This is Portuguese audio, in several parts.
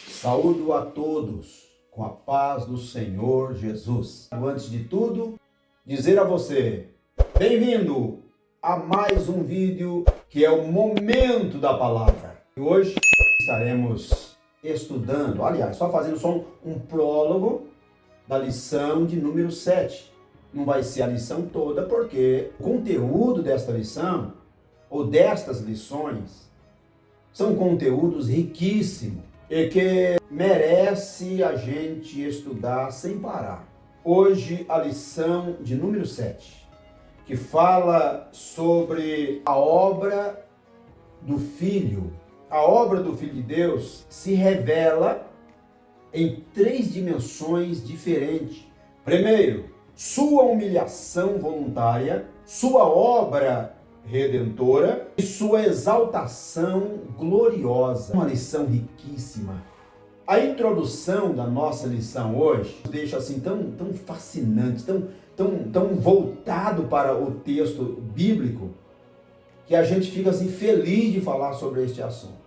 Saúdo a todos com a paz do Senhor Jesus. Antes de tudo, dizer a você, bem-vindo a mais um vídeo que é o Momento da Palavra. E hoje estaremos estudando, aliás, só fazendo um prólogo da lição de número 7. Não vai ser a lição toda, porque o conteúdo desta lição, ou destas lições, são conteúdos riquíssimos e que merece a gente estudar sem parar. Hoje, a lição de número 7, que fala sobre a obra do Filho. A obra do Filho de Deus se revela em 3 dimensões diferentes. Primeiro, sua humilhação voluntária, sua obra redentora e sua exaltação gloriosa. Uma lição riquíssima. A introdução da nossa lição hoje nos deixa assim tão fascinante, tão voltado para o texto bíblico, que a gente fica assim feliz de falar sobre este assunto.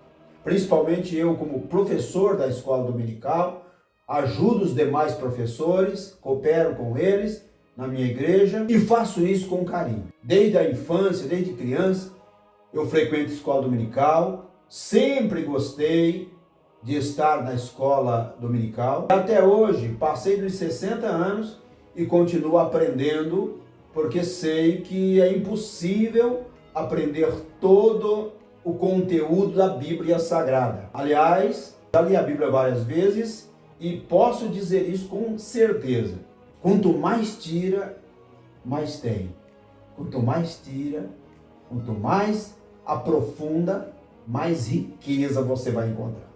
Principalmente eu, como professor da escola dominical, ajudo os demais professores, coopero com eles na minha igreja e faço isso com carinho. Desde a infância, desde criança, eu frequento a escola dominical, sempre gostei de estar na escola dominical. Até hoje, passei dos 60 anos e continuo aprendendo, porque sei que é impossível aprender todo o conteúdo da Bíblia Sagrada. Aliás, já li a Bíblia várias vezes e posso dizer isso com certeza. Quanto mais tira, mais tem. Quanto mais tira, quanto mais aprofunda, mais riqueza você vai encontrar.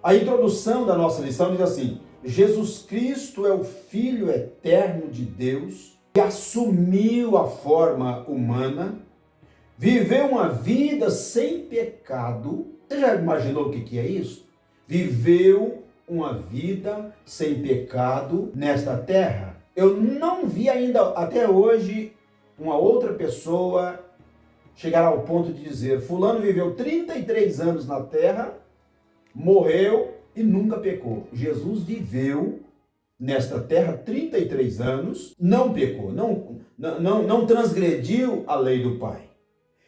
A introdução da nossa lição diz assim: Jesus Cristo é o Filho eterno de Deus, que assumiu a forma humana, viveu uma vida sem pecado. Você já imaginou o que é isso? Viveu uma vida sem pecado nesta terra. Eu não vi ainda até hoje uma outra pessoa chegar ao ponto de dizer: fulano viveu 33 anos na terra, morreu e nunca pecou. Jesus viveu nesta terra 33 anos, não pecou, não transgrediu a lei do Pai.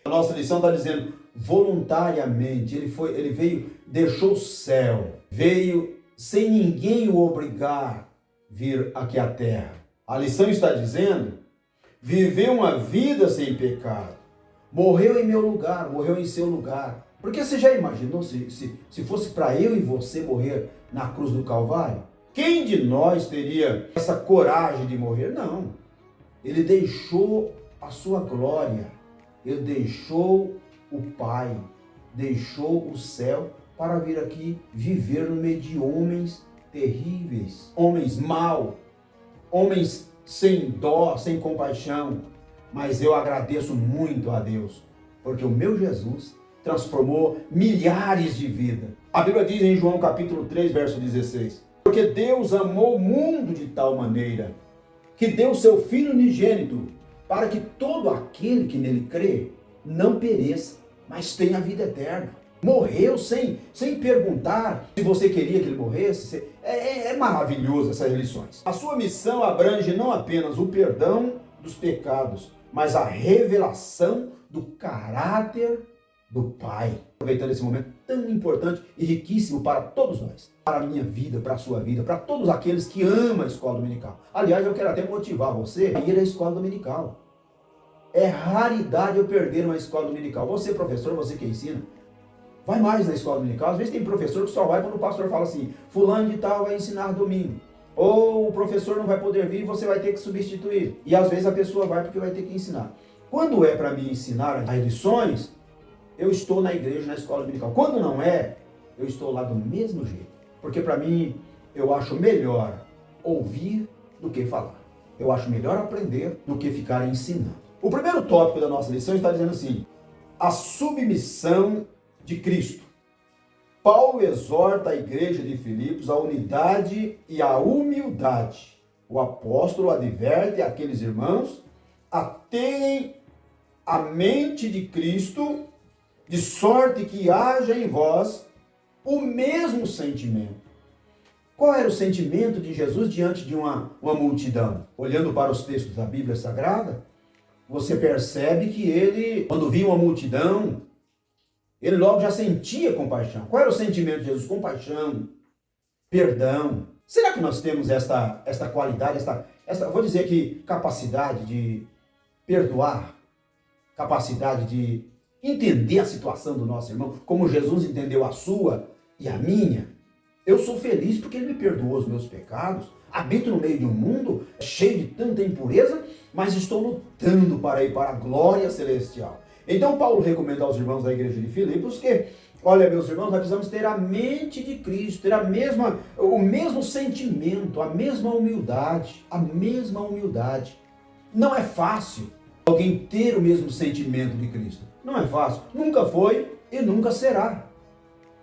A nossa lição está dizendo voluntariamente, ele veio, deixou o céu, veio sem ninguém o obrigar a vir aqui à terra. A lição está dizendo, viveu uma vida sem pecado, morreu em meu lugar, morreu em seu lugar. Porque você já imaginou se fosse para eu e você morrer na cruz do Calvário? Quem de nós teria essa coragem de morrer? Não. Ele deixou a sua glória, ele deixou o Pai, deixou o céu para vir aqui viver no meio de homens terríveis, homens maus, homens sem dó, sem compaixão. Mas eu agradeço muito a Deus, porque o meu Jesus transformou milhares de vidas. A Bíblia diz em João capítulo 3, verso 16, porque Deus amou o mundo de tal maneira que deu seu Filho unigênito, para que todo aquele que nele crê não pereça, mas tenha a vida eterna. Morreu sem perguntar se você queria que ele morresse. É maravilhoso essas lições. A sua missão abrange não apenas o perdão dos pecados, mas a revelação do caráter do Pai. Aproveitando esse momento tão importante e riquíssimo para todos nós, para a minha vida, para a sua vida, para todos aqueles que amam a escola dominical. Aliás, eu quero até motivar você a ir à escola dominical. É raridade eu perder uma escola dominical. Você, professor, você que ensina, vai mais na escola dominical. Às vezes tem professor que só vai quando o pastor fala assim: fulano de tal vai ensinar domingo. Ou o professor não vai poder vir e você vai ter que substituir. E às vezes a pessoa vai porque vai ter que ensinar. Quando é para me ensinar as lições, eu estou na igreja, na escola dominical. Quando não é, eu estou lá do mesmo jeito. Porque para mim, eu acho melhor ouvir do que falar. Eu acho melhor aprender do que ficar ensinando. O primeiro tópico da nossa lição está dizendo assim: a submissão de Cristo. Paulo exorta a igreja de Filipos à unidade e à humildade. O apóstolo adverte aqueles irmãos a terem a mente de Cristo, de sorte que haja em vós o mesmo sentimento. Qual era o sentimento de Jesus diante de uma multidão? Olhando para os textos da Bíblia Sagrada, você percebe que ele, quando via uma multidão, ele logo já sentia compaixão. Qual era o sentimento de Jesus? Compaixão, perdão. Será que nós temos esta qualidade, vou dizer aqui, capacidade de perdoar, capacidade de entender a situação do nosso irmão, como Jesus entendeu a sua e a minha? Eu sou feliz porque ele me perdoou os meus pecados. Habito no meio de um mundo cheio de tanta impureza, mas estou lutando para ir para a glória celestial. Então Paulo recomenda aos irmãos da igreja de Filipos que, olha, meus irmãos, nós precisamos ter a mente de Cristo, ter o mesmo sentimento, a mesma humildade, Não é fácil alguém ter o mesmo sentimento de Cristo. Não é fácil. Nunca foi e nunca será.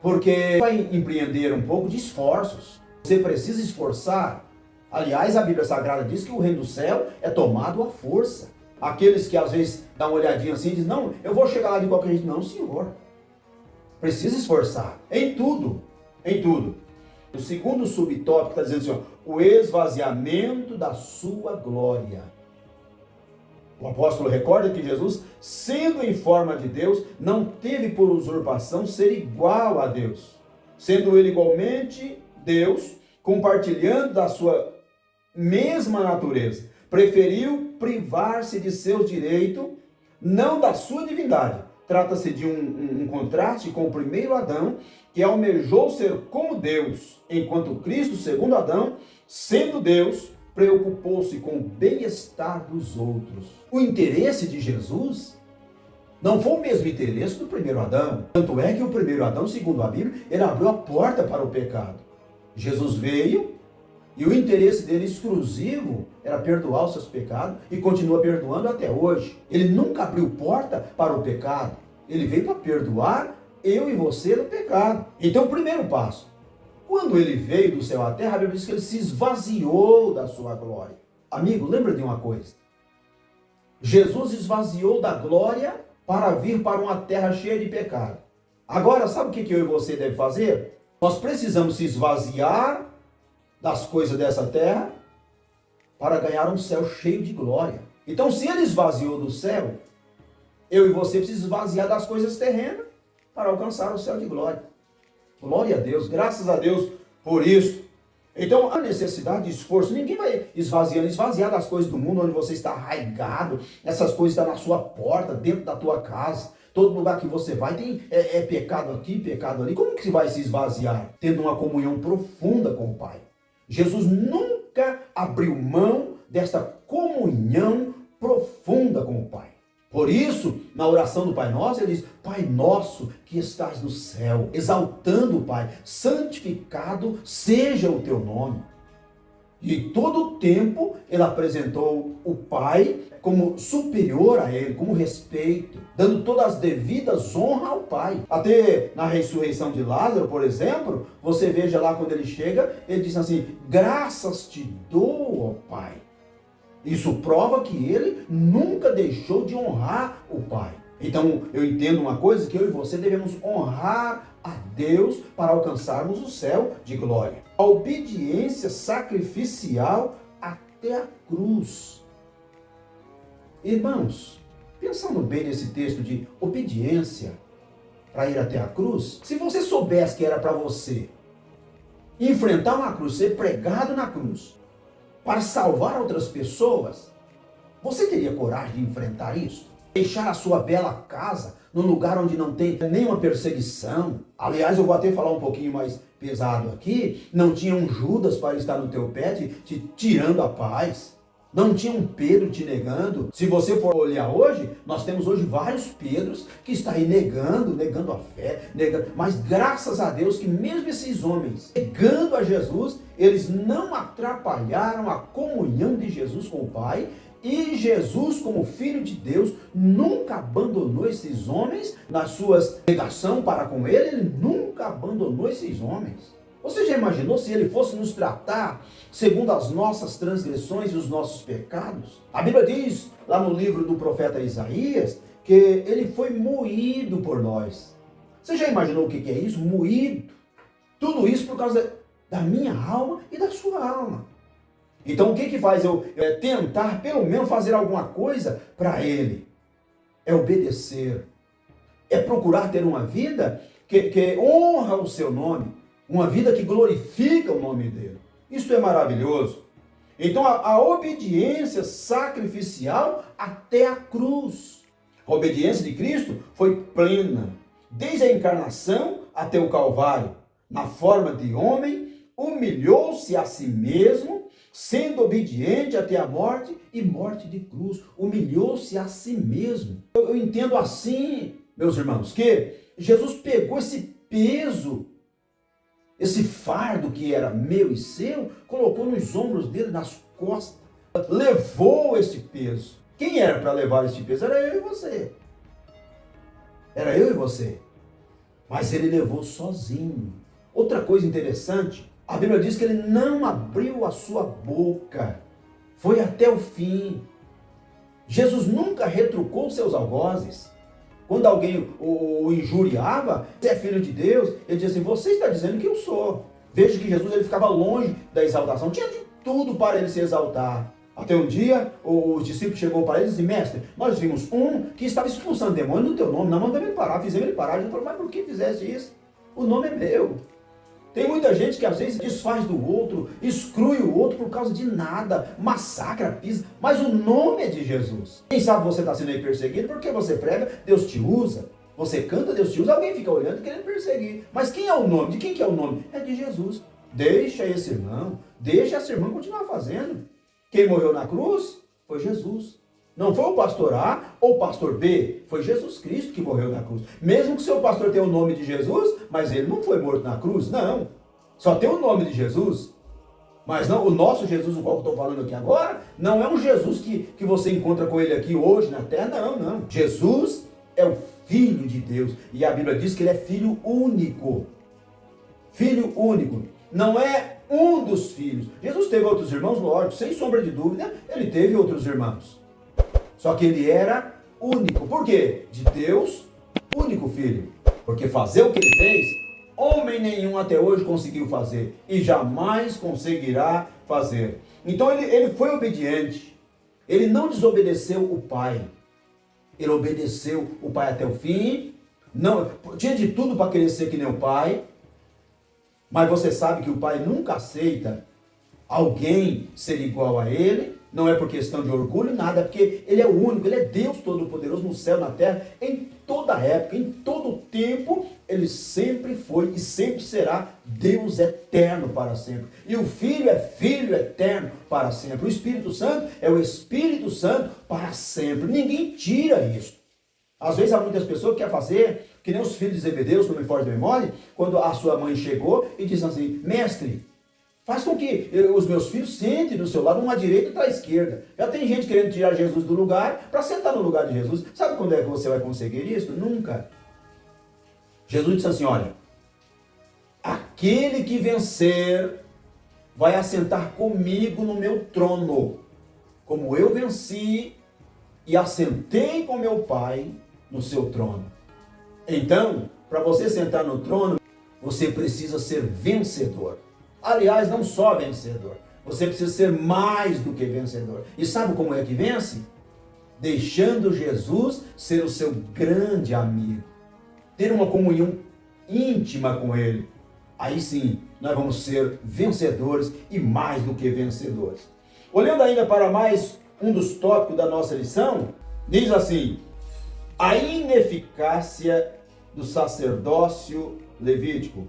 Porque vai empreender um pouco de esforços. Você precisa esforçar. Aliás, a Bíblia Sagrada diz que o reino do céu é tomado à força. Aqueles que às vezes dão uma olhadinha assim e dizem, não, eu vou chegar lá de qualquer jeito. Não, senhor. Precisa esforçar. Em tudo. Em tudo. O segundo subtópico está dizendo assim, ó, o esvaziamento da sua glória. O apóstolo recorda que Jesus, sendo em forma de Deus, não teve por usurpação ser igual a Deus. Sendo ele igualmente Deus, compartilhando da sua mesma natureza, preferiu privar-se de seus direitos, não da sua divindade. Trata-se de um contraste com o primeiro Adão, que almejou ser como Deus, enquanto Cristo, segundo Adão, sendo Deus, preocupou-se com o bem-estar dos outros. O interesse de Jesus não foi o mesmo interesse do primeiro Adão. Tanto é que o primeiro Adão, segundo a Bíblia, ele abriu a porta para o pecado. Jesus veio e o interesse dele exclusivo era perdoar os seus pecados e continua perdoando até hoje. Ele nunca abriu porta para o pecado. Ele veio para perdoar eu e você do pecado. Então, o primeiro passo. Quando ele veio do céu à terra, a Bíblia diz que ele se esvaziou da sua glória. Amigo, lembra de uma coisa. Jesus esvaziou da glória para vir para uma terra cheia de pecado. Agora, sabe o que eu e você deve fazer? Nós precisamos se esvaziar das coisas dessa terra para ganhar um céu cheio de glória. Então, se ele esvaziou do céu, eu e você precisamos esvaziar das coisas terrenas para alcançar o céu de glória. Glória a Deus, graças a Deus por isso. Então, a necessidade de esforço, ninguém vai esvaziar das coisas do mundo onde você está arraigado, essas coisas estão na sua porta, dentro da tua casa. Todo lugar que você vai tem pecado aqui, pecado ali. Como que você vai se esvaziar? Tendo uma comunhão profunda com o Pai. Jesus nunca abriu mão desta comunhão profunda com o Pai. Por isso, na oração do Pai Nosso, ele diz, Pai Nosso que estás no céu, exaltando o Pai, santificado seja o teu nome. E todo o tempo ele apresentou o Pai como superior a ele, como respeito, dando todas as devidas honras ao Pai. Até na ressurreição de Lázaro, por exemplo, você veja lá quando ele chega, ele diz assim, graças te dou, ó Pai. Isso prova que ele nunca deixou de honrar o Pai. Então, eu entendo uma coisa, que eu e você devemos honrar a Deus para alcançarmos o céu de glória. A obediência sacrificial até a cruz. Irmãos, pensando bem nesse texto de obediência para ir até a cruz, se você soubesse que era para você enfrentar uma cruz, ser pregado na cruz, para salvar outras pessoas, você teria coragem de enfrentar isso? Deixar a sua bela casa num lugar onde não tem nenhuma perseguição? Aliás, eu vou até falar um pouquinho mais pesado aqui. Não tinha um Judas para estar no teu pé te tirando a paz. Não tinha um Pedro te negando. Se você for olhar hoje, nós temos hoje vários Pedros que estão aí negando a fé, mas graças a Deus que mesmo esses homens negando a Jesus, eles não atrapalharam a comunhão de Jesus com o Pai, e Jesus, como Filho de Deus, nunca abandonou esses homens na sua negação para com ele nunca abandonou esses homens. Você já imaginou se ele fosse nos tratar segundo as nossas transgressões e os nossos pecados? A Bíblia diz, lá no livro do profeta Isaías, que ele foi moído por nós. Você já imaginou o que é isso? Moído. Tudo isso por causa da minha alma e da sua alma. Então o que faz eu tentar pelo menos fazer alguma coisa para Ele? É obedecer. É procurar ter uma vida que honra o seu nome. Uma vida que glorifica o nome dele. Isso é maravilhoso. Então a obediência sacrificial até a cruz. A obediência de Cristo foi plena. Desde a encarnação até o Calvário. Na forma de homem, humilhou-se a si mesmo, sendo obediente até a morte e morte de cruz. Humilhou-se a si mesmo. Eu entendo assim, meus irmãos, que Jesus pegou esse peso, esse fardo que era meu e seu, colocou nos ombros dele, nas costas, levou esse peso. Quem era para levar esse peso? Era eu e você. Era eu e você. Mas ele levou sozinho. Outra coisa interessante, a Bíblia diz que ele não abriu a sua boca. Foi até o fim. Jesus nunca retrucou seus algozes. Quando alguém o injuriava, você é filho de Deus, ele dizia assim, você está dizendo que eu sou. Veja que Jesus ele ficava longe da exaltação. Tinha de tudo para ele se exaltar. Até um dia, os discípulos chegou para ele e disse, mestre, nós vimos um que estava expulsando demônio no teu nome, nós mandamos ele parar, fizemos ele parar. Ele falou, mas por que fizeste isso? O nome é meu. Tem muita gente que às vezes desfaz do outro, exclui o outro por causa de nada, massacra, pisa, mas o nome é de Jesus. Quem sabe você está sendo aí perseguido porque você prega, Deus te usa. Você canta, Deus te usa, alguém fica olhando querendo perseguir. Mas quem é o nome? De quem que é o nome? É de Jesus. Deixa esse irmão, deixa essa irmã continuar fazendo. Quem morreu na cruz foi Jesus. Não foi o pastor A ou o pastor B, foi Jesus Cristo que morreu na cruz. Mesmo que seu pastor tenha o nome de Jesus, mas ele não foi morto na cruz, não. Só tem o nome de Jesus. Mas não, o nosso Jesus, o qual eu estou falando aqui agora, não é um Jesus que você encontra com ele aqui hoje na terra, não, não. Jesus é o Filho de Deus. E a Bíblia diz que ele é filho único. Filho único. Não é um dos filhos. Jesus teve outros irmãos, lógico, sem sombra de dúvida, ele teve outros irmãos. Só que ele era único. Por quê? De Deus, único filho. Porque fazer o que ele fez, homem nenhum até hoje conseguiu fazer. E jamais conseguirá fazer. Então ele foi obediente. Ele não desobedeceu o Pai. Ele obedeceu o Pai até o fim. Não, tinha de tudo para querer ser que nem o Pai. Mas você sabe que o Pai nunca aceita alguém ser igual a ele. Não é por questão de orgulho, nada, é porque ele é o único, ele é Deus Todo-Poderoso no céu, na terra, em toda época, em todo tempo, ele sempre foi e sempre será Deus eterno para sempre. E o Filho é Filho eterno para sempre. O Espírito Santo é o Espírito Santo para sempre. Ninguém tira isso. Às vezes há muitas pessoas que querem fazer, que nem os filhos de Zebedeu, se não me foge da memória, quando a sua mãe chegou e disse assim, mestre, faz com que os meus filhos sentem do seu lado, um à direita e outro à esquerda. Já tem gente querendo tirar Jesus do lugar para sentar no lugar de Jesus. Sabe quando é que você vai conseguir isso? Nunca. Jesus disse assim, olha, aquele que vencer vai assentar comigo no meu trono, como eu venci e assentei com meu Pai no seu trono. Então, para você sentar no trono, você precisa ser vencedor. Aliás, não só vencedor, você precisa ser mais do que vencedor. E sabe como é que vence? Deixando Jesus ser o seu grande amigo. Ter uma comunhão íntima com Ele. Aí sim, nós vamos ser vencedores e mais do que vencedores. Olhando ainda para mais um dos tópicos da nossa lição, diz assim, a ineficácia do sacerdócio levítico.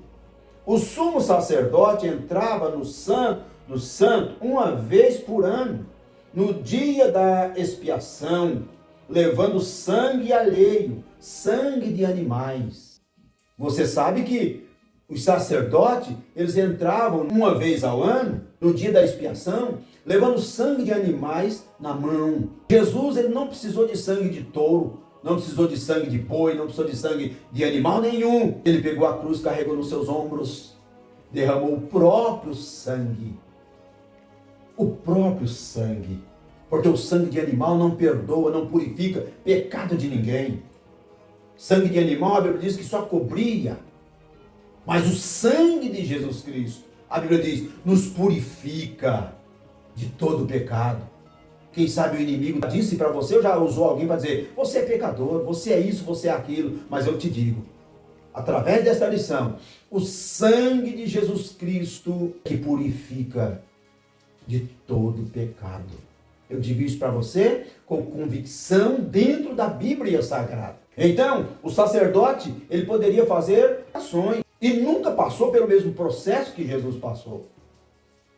O sumo sacerdote entrava no santo uma vez por ano, no dia da expiação, levando sangue alheio, sangue de animais. Você sabe que os sacerdotes, eles entravam uma vez ao ano, no dia da expiação, levando sangue de animais na mão. Jesus, ele não precisou de sangue de touro, não precisou de sangue de boi, não precisou de sangue de animal nenhum. Ele pegou a cruz, carregou nos seus ombros, derramou o próprio sangue. O próprio sangue. Porque o sangue de animal não perdoa, não purifica pecado de ninguém. Sangue de animal, a Bíblia diz que só cobria Mas o sangue de Jesus Cristo, a Bíblia diz, nos purifica de todo pecado. Quem sabe o inimigo disse para você, ou já usou alguém para dizer, você é pecador, você é isso, você é aquilo. Mas eu te digo, através desta lição, o sangue de Jesus Cristo que purifica de todo pecado. Eu digo isso para você com convicção dentro da Bíblia Sagrada. Então, o sacerdote, ele poderia fazer ações e nunca passou pelo mesmo processo que Jesus passou.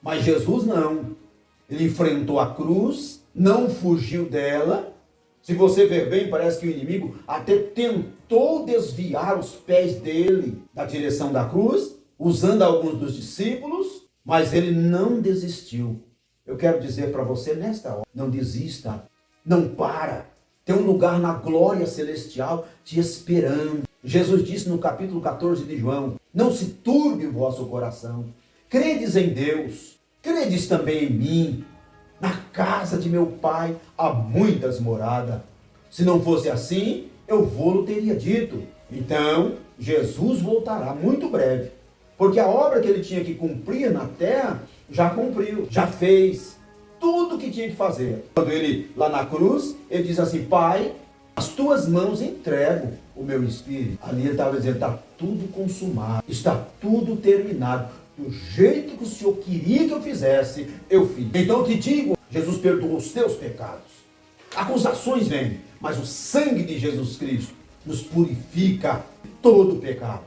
Mas Jesus não. Ele enfrentou a cruz, não fugiu dela. Se você ver bem, parece que o inimigo até tentou desviar os pés dele da direção da cruz, usando alguns dos discípulos, mas ele não desistiu. Eu quero dizer para você nesta hora, não desista, não para. Tem um lugar na glória celestial te esperando. Jesus disse no capítulo 14 de João, não se turbe o vosso coração. Credes em Deus, credes também em mim. Na casa de meu pai há muitas moradas. Se não fosse assim, eu vou-lo teria dito. Então, Jesus voltará muito breve. Porque a obra que ele tinha que cumprir na terra, já cumpriu, já fez. Tudo o que tinha que fazer. Quando ele, lá na cruz, ele diz assim, Pai, as tuas mãos entrego o meu espírito. Ali ele estava dizendo, está tudo consumado, está tudo terminado. Do jeito que o Senhor queria que eu fizesse, eu fiz. Então eu te digo, Jesus perdoou os teus pecados. Acusações vêm, mas o sangue de Jesus Cristo nos purifica de todo o pecado.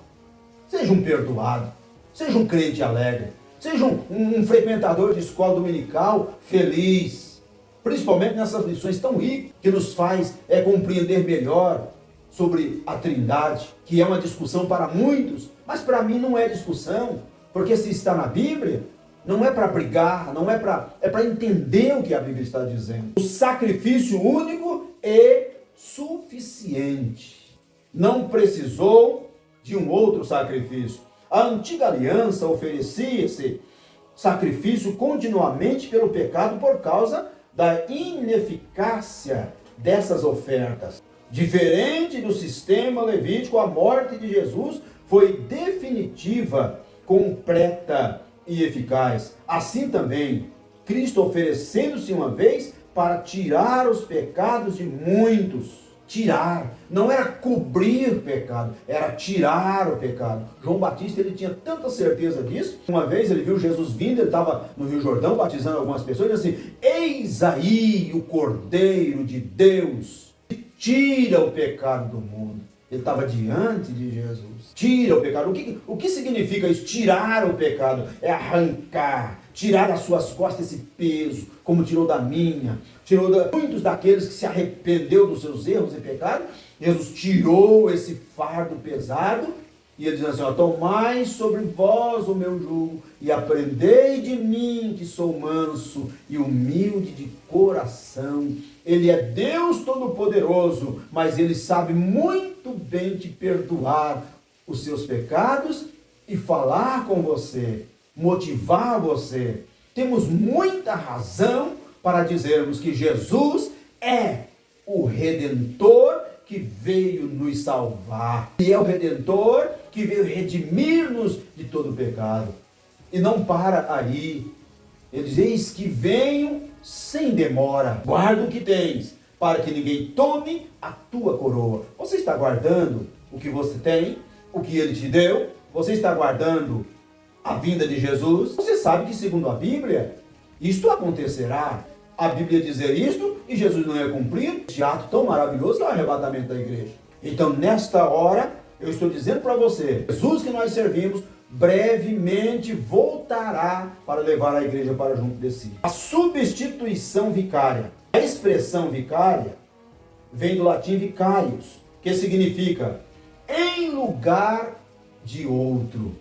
Seja um perdoado, seja um crente alegre, seja um frequentador de escola dominical feliz. Principalmente nessas lições tão ricas, que nos faz compreender melhor sobre a Trindade, que é uma discussão para muitos, mas para mim não é discussão. Porque se está na Bíblia, não é para brigar, não é para entender o que a Bíblia está dizendo. O sacrifício único é suficiente. Não precisou de um outro sacrifício. A antiga aliança oferecia-se sacrifício continuamente pelo pecado por causa da ineficácia dessas ofertas. Diferente do sistema levítico, a morte de Jesus foi definitiva, completa e eficaz. Assim também, Cristo oferecendo-se uma vez para tirar os pecados de muitos. Tirar, não era cobrir o pecado, era tirar o pecado. João Batista, ele tinha tanta certeza disso. Uma vez ele viu Jesus vindo, ele estava no Rio Jordão batizando algumas pessoas, e disse assim, eis aí o Cordeiro de Deus, que tira o pecado do mundo. Ele estava diante de Jesus. Tira o pecado. O que significa isso? Tirar o pecado. É arrancar, tirar das suas costas esse peso, como tirou da minha. Tirou muitos daqueles que se arrependeu dos seus erros e pecados. Jesus tirou esse fardo pesado. E ele diz assim, tomai sobre vós o meu jugo e aprendei de mim, que sou manso e humilde de coração. Ele é Deus Todo-Poderoso, mas ele sabe muito bem te perdoar os seus pecados e falar com você, motivar você. Temos muita razão para dizermos que Jesus é o Redentor que veio nos salvar. E é o Redentor que veio redimir-nos de todo o pecado. E não para aí. Ele diz, eis que venho sem demora. Guarda o que tens, para que ninguém tome a tua coroa. Você está guardando o que você tem, o que ele te deu? Você está guardando a vinda de Jesus? Você sabe que, segundo a Bíblia, isto acontecerá. A Bíblia dizer isto e Jesus não ia cumprir. Este ato tão maravilhoso que é o arrebatamento da igreja. Então, nesta hora, eu estou dizendo para você, Jesus que nós servimos, brevemente voltará para levar a igreja para junto de si. A substituição vicária. A expressão vicária vem do latim vicarius, que significa em lugar de outro.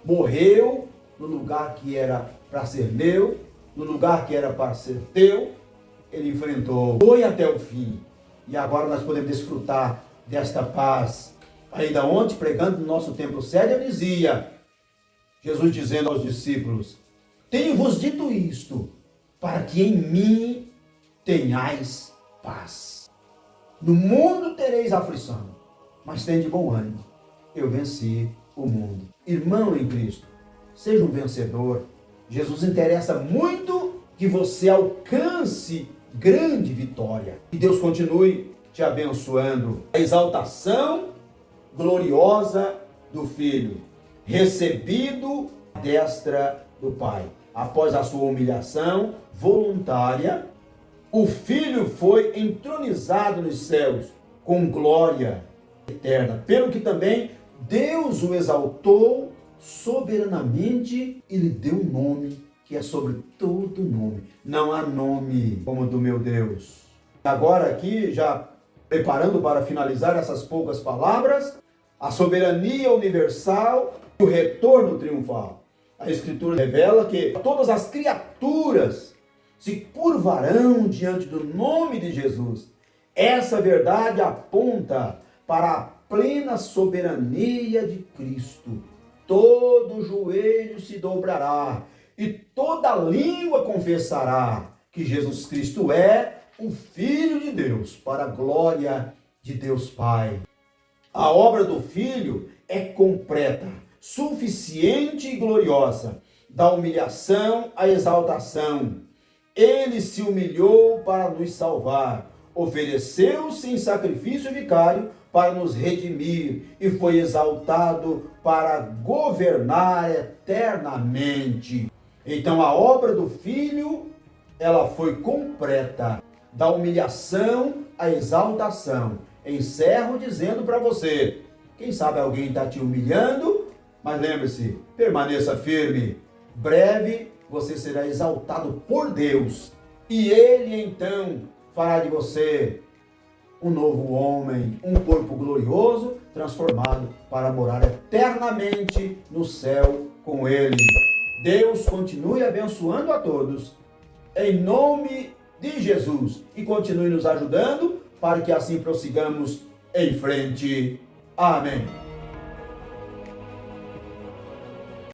Morreu no lugar que era para ser meu, no lugar que era para ser teu, ele enfrentou, foi até o fim. E agora nós podemos desfrutar desta paz. Ainda ontem, pregando no nosso templo sede, eu dizia, Jesus dizendo aos discípulos, tenho-vos dito isto, para que em mim tenhais paz. No mundo tereis aflição, mas tende bom ânimo. Eu venci o mundo. Irmão em Cristo, seja um vencedor. Jesus interessa muito que você alcance grande vitória. Que Deus continue te abençoando. A exaltação gloriosa do Filho, recebido à destra do Pai. Após a sua humilhação voluntária, o Filho foi entronizado nos céus com glória eterna, pelo que também Deus o exaltou soberanamente e lhe deu um nome que é sobre todo nome. Não há nome como o do meu Deus. Agora aqui, já preparando para finalizar essas poucas palavras, a soberania universal e o retorno triunfal. A Escritura revela que todas as criaturas se curvarão diante do nome de Jesus. Essa verdade aponta para a plena soberania de Cristo. Todo joelho se dobrará e toda língua confessará que Jesus Cristo é o Filho de Deus, para a glória de Deus Pai. A obra do Filho é completa, suficiente e gloriosa, da humilhação à exaltação. Ele se humilhou para nos salvar, ofereceu-se em sacrifício vicário para nos redimir e foi exaltado para governar eternamente. Então a obra do Filho, ela foi completa, da humilhação à exaltação. Encerro dizendo para você, quem sabe alguém está te humilhando, mas lembre-se, permaneça firme. Breve você será exaltado por Deus e Ele então fará de você um novo homem, um corpo glorioso, transformado para morar eternamente no céu com Ele. Deus continue abençoando a todos, em nome de Jesus, e continue nos ajudando para que assim prossigamos em frente. Amém.